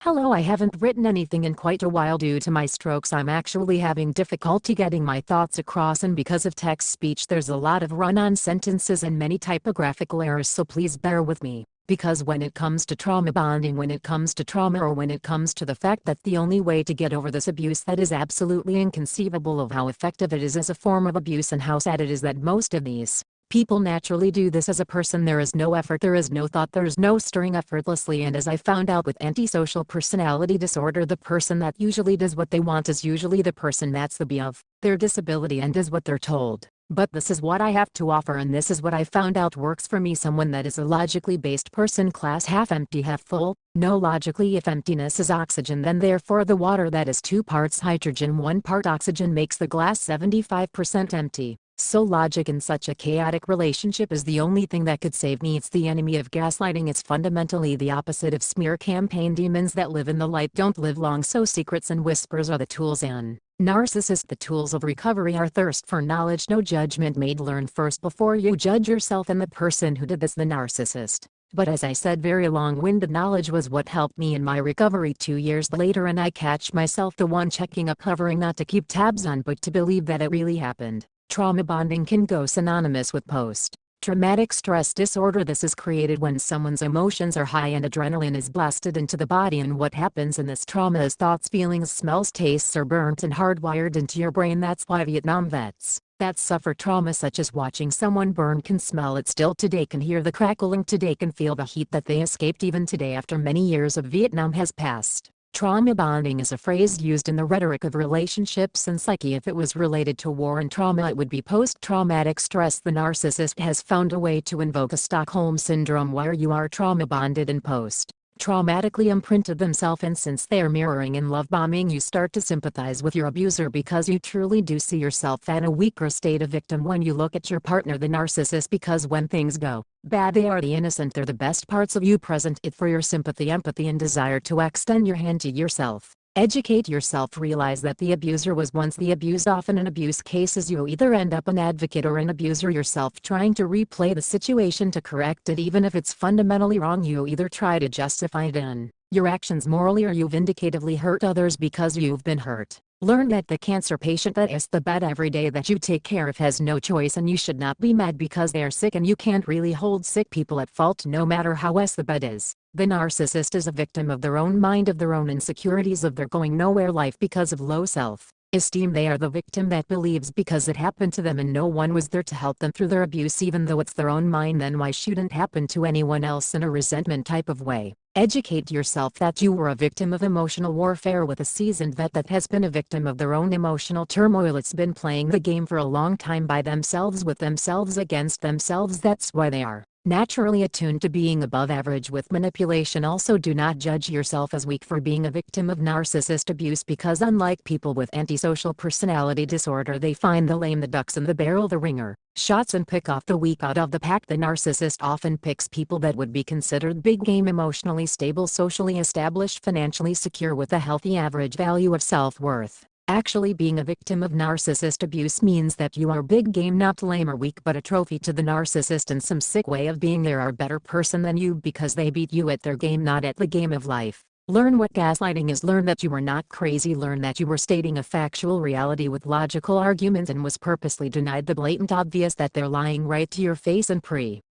Hello, I haven't written anything in quite a while due to my strokes. I'm actually having difficulty getting my thoughts across, and because of text speech there's a lot of run-on sentences and many typographical errors, so please bear with me. Because when it comes to trauma bonding, when it comes to trauma, or when it comes to the fact that the only way to get over this abuse, that is absolutely inconceivable of how effective it is as a form of abuse, and how sad it is that most of these people naturally do this as a person. There is no effort, there is no thought, there is no stirring effortlessly, and as I found out with antisocial personality disorder, the person that usually does what they want is usually the person that's the B of their disability and does what they're told. But this is what I have to offer, and this is what I found out works for me. Someone that is a logically based person, class half empty half full. No, logically, if emptiness is oxygen, then therefore the water that is 2 parts hydrogen 1 part oxygen makes the glass 75% empty. So logic in such a chaotic relationship is the only thing that could save me. It's the enemy of gaslighting. It's fundamentally the opposite of smear campaign. Demons that live in the light don't live long, so secrets and whispers are the tools in narcissist. The tools of recovery are thirst for knowledge, no judgment made. Learn first before you judge yourself and the person who did this, the narcissist. But as I said, very long-winded knowledge was what helped me in my recovery 2 years later, and I catch myself the one checking up, hovering, not to keep tabs on but to believe that it really happened. Trauma bonding can go synonymous with post-traumatic stress disorder. This is created when someone's emotions are high and adrenaline is blasted into the body, and what happens in this trauma is thoughts, feelings, smells, tastes are burnt and hardwired into your brain. That's why Vietnam vets that suffer trauma such as watching someone burn can smell it still today, can hear the crackling today, can feel the heat that they escaped even today after many years of Vietnam has passed. Trauma bonding is a phrase used in the rhetoric of relationships and psyche. If it was related to war and trauma, it would be post-traumatic stress. The narcissist has found a way to invoke a Stockholm syndrome where you are trauma bonded and post-traumatically imprinted themselves, and since they are mirroring and love bombing, you start to sympathize with your abuser because you truly do see yourself in a weaker state of victim when you look at your partner, the narcissist, because when things go bad they are the innocent. They're the best parts of you present. It for your sympathy, empathy, and desire to extend your hand to yourself. Educate yourself. Realize that the abuser was once the abused. Often in abuse cases you either end up an advocate or an abuser yourself, trying to replay the situation to correct it. Even if it's fundamentally wrong, you either try to justify it in your actions morally, or you vindicatively hurt others because you've been hurt. Learn that the cancer patient that is the bed every day that you take care of has no choice, and you should not be mad because they are sick, and you can't really hold sick people at fault no matter how the bed is. The narcissist is a victim of their own mind, of their own insecurities, of their going nowhere life because of low self-esteem. They are the victim that believes because it happened to them and no one was there to help them through their abuse, even though it's their own mind, then why shouldn't it happen to anyone else, in a resentment type of way. Educate yourself that you were a victim of emotional warfare with a seasoned vet that has been a victim of their own emotional turmoil. It's been playing the game for a long time by themselves, with themselves, against themselves. That's why they are naturally attuned to being above average with manipulation. Also, do not judge yourself as weak for being a victim of narcissist abuse, because unlike people with antisocial personality disorder, they find the lame, the ducks in the barrel, the ringer shots, and pick off the weak out of the pack. The narcissist often picks people that would be considered big game, emotionally stable, socially established, financially secure, with a healthy average value of self-worth. Actually, being a victim of narcissist abuse means that you are big game, not lame or weak, but a trophy to the narcissist in some sick way of being. They are a better person than you because they beat you at their game, not at the game of life. Learn what gaslighting is. Learn that you were not crazy. Learn that you were stating a factual reality with logical arguments and was purposely denied the blatant obvious, that they're lying right to your face and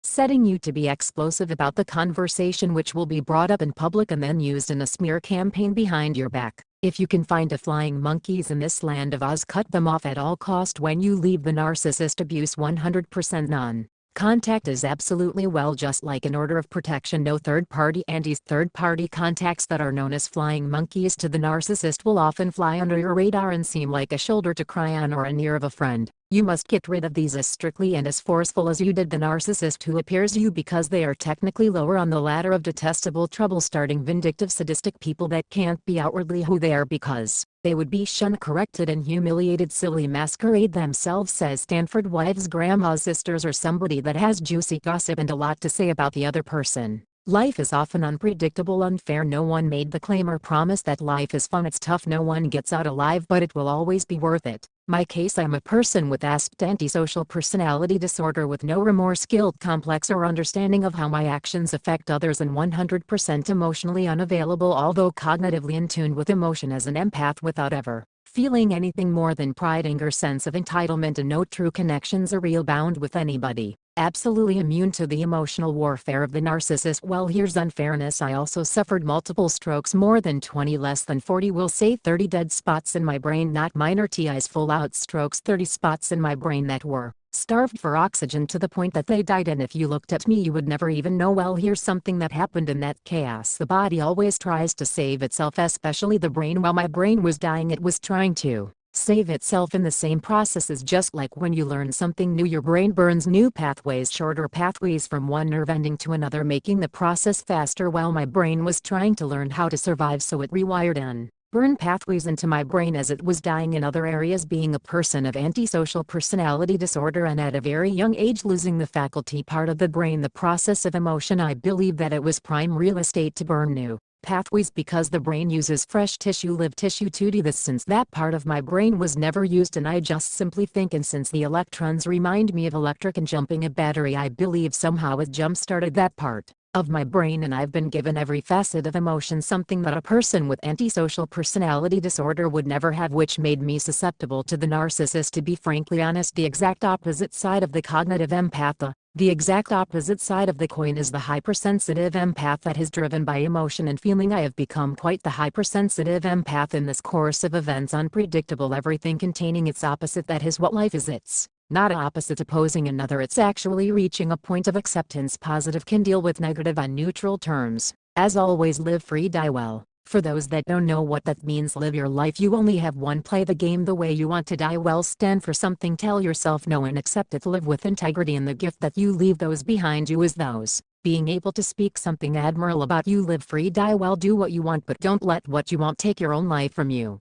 setting you to be explosive about the conversation, which will be brought up in public and then used in a smear campaign behind your back. If you can find a flying monkeys in this land of Oz, cut them off at all cost when you leave the narcissist abuse. 100% none. Contact is absolutely, well, just like an order of protection. No third-party antis. Third-party contacts that are known as flying monkeys to the narcissist will often fly under your radar and seem like a shoulder to cry on or an ear of a friend. You must get rid of these as strictly and as forceful as you did the narcissist who appears you, because they are technically lower on the ladder of detestable, trouble-starting, vindictive, sadistic people that can't be outwardly who they are because they would be shunned, corrected, and humiliated. Silly masquerade themselves, says Stanford wives, grandmas, sisters, or somebody that has juicy gossip and a lot to say about the other person. Life is often unpredictable, unfair. No one made the claim or promise that life is fun. It's tough. No one gets out alive, but it will always be worth it. My case: I'm a person with ASP antisocial personality disorder with no remorse, guilt complex, or understanding of how my actions affect others, and 100% emotionally unavailable, although cognitively in tune with emotion as an empath without ever feeling anything more than pride, anger, sense of entitlement, and no true connections or real bond with anybody. Absolutely immune to the emotional warfare of the narcissist. Well, here's unfairness: I also suffered multiple strokes, more than 20, less than 40, we'll say 30 dead spots in my brain, not minor TIs, full out strokes, 30 spots in my brain that were starved for oxygen to the point that they died, and if you looked at me you would never even know. Well, here's something that happened in that chaos: the body always tries to save itself, especially the brain. While my brain was dying, it was trying to save itself in the same processes. Just like when you learn something new, your brain burns new pathways, shorter pathways from one nerve ending to another, making the process faster. While my brain was trying to learn how to survive, so it rewired and burn pathways into my brain as it was dying in other areas. Being a person of antisocial personality disorder and at a very young age losing the faculty part of the brain, the process of emotion, I believe that it was prime real estate to burn new pathways, because the brain uses fresh tissue, live tissue, to do this. Since that part of my brain was never used and I just simply think, and since the electrons remind me of electric and jumping a battery, I believe somehow it jump-started that part of my brain, and I've been given every facet of emotion, something that a person with antisocial personality disorder would never have, which made me susceptible to the narcissist. To be frankly honest, the exact opposite side of the cognitive empath, the exact opposite side of the coin, is the hypersensitive empath that is driven by emotion and feeling. I have become quite the hypersensitive empath in this course of events, unpredictable, everything containing its opposite. That is what life is. It's not opposites opposing another, it's actually reaching a point of acceptance. Positive can deal with negative on neutral terms. As always, live free, die well. For those that don't know what that means, live your life. You only have one. Play the game the way you want to. Die well. Stand for something. Tell yourself no and accept it. Live with integrity, and the gift that you leave those behind you is those being able to speak something admirable about you. Live free, die well, do what you want, but don't let what you want take your own life from you.